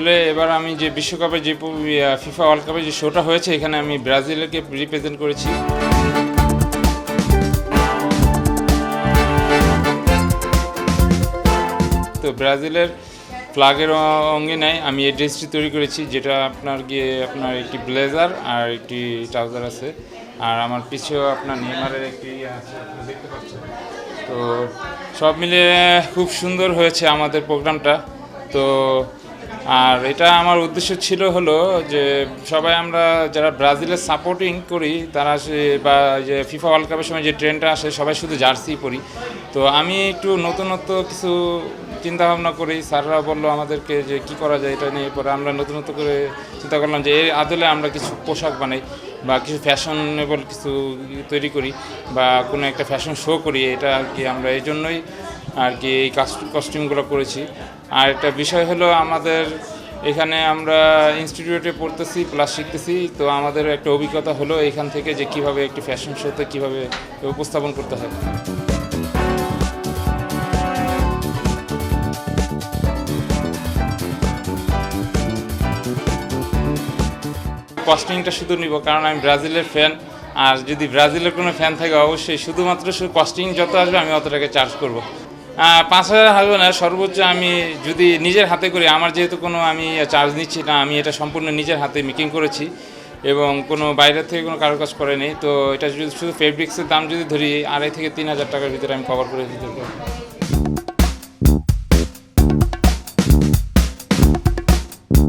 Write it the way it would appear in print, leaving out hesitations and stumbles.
আসলে এবার আমি যে বিশ্বকাপে যে ফিফা ওয়ার্ল্ড কাপে যে শোটা হয়েছে এখানে আমি ব্রাজিলকে রিপ্রেজেন্ট করেছি। তো ব্রাজিলের ফ্ল্যাগের অঙ্গিনায় আমি এই ড্রেসটি তৈরি করেছি, যেটা আপনার একটি ব্লেজার আর একটি ট্রাউজার আছে, আর আমার পিছেও আপনার নেইমারের একটি আছে, আপনি দেখতে পাচ্ছেন। তো সব মিলে খুব সুন্দর হয়েছে আমাদের প্রোগ্রামটা। তো আর এটা আমার উদ্দেশ্য ছিল হলো যে সবাই আমরা যারা ব্রাজিলের সাপোর্টিং করি তারা বা যে ফিফা ওয়ার্ল্ড কাপের সময় যে ট্রেন্ডটা আসে সবাই শুধু জার্সি পরি। তো আমি একটু নতুনত্ব কিছু চিন্তাভাবনা করি, স্যাররা বললো আমাদেরকে যে কি করা যায় এটা নিয়ে। পরে আমরা নতুনত্ব করে চিন্তা করলাম যে এর আদলে আমরা কিছু পোশাক বানাই বা কিছু ফ্যাশনেবল কিছু তৈরি করি বা কোনো একটা ফ্যাশন শো করি। এটা আর কি আমরা এই জন্যই আর কি এই কস্টিউমগুলো করেছি। আর একটা বিষয় হলো আমাদের এখানে আমরা ইনস্টিটিউটে পড়তেছি প্লাস শিখতেছি, তো আমাদের একটা অভিজ্ঞতা হলো এখান থেকে যে কীভাবে একটি ফ্যাশন শোতে কীভাবে উপস্থাপন করতে হয়। কস্টিংটা শুধু নিব কারণ আমি ব্রাজিলের ফ্যান, আর যদি ব্রাজিলের কোনো ফ্যান থাকে অবশ্যই শুধুমাত্র কস্টিং যত আসবে আমি অত টাকা চার্জ করব। 5,000 হবে না, সর্বোচ্চ আমি যদি নিজের হাতে করি, আমার যেহেতু কোনো আমি চার্জ নিচ্ছি না, আমি এটা সম্পূর্ণ নিজের হাতে মেকিং করেছি এবং কোনো বাইরের থেকে কোনো কারুকাজ করে নেই। তো এটা যদি শুধু ফেব্রিক্সের দাম যদি ধরি 2,500 থেকে 3,000 টাকার ভিতরে আমি কভার করে দিতে পারবো।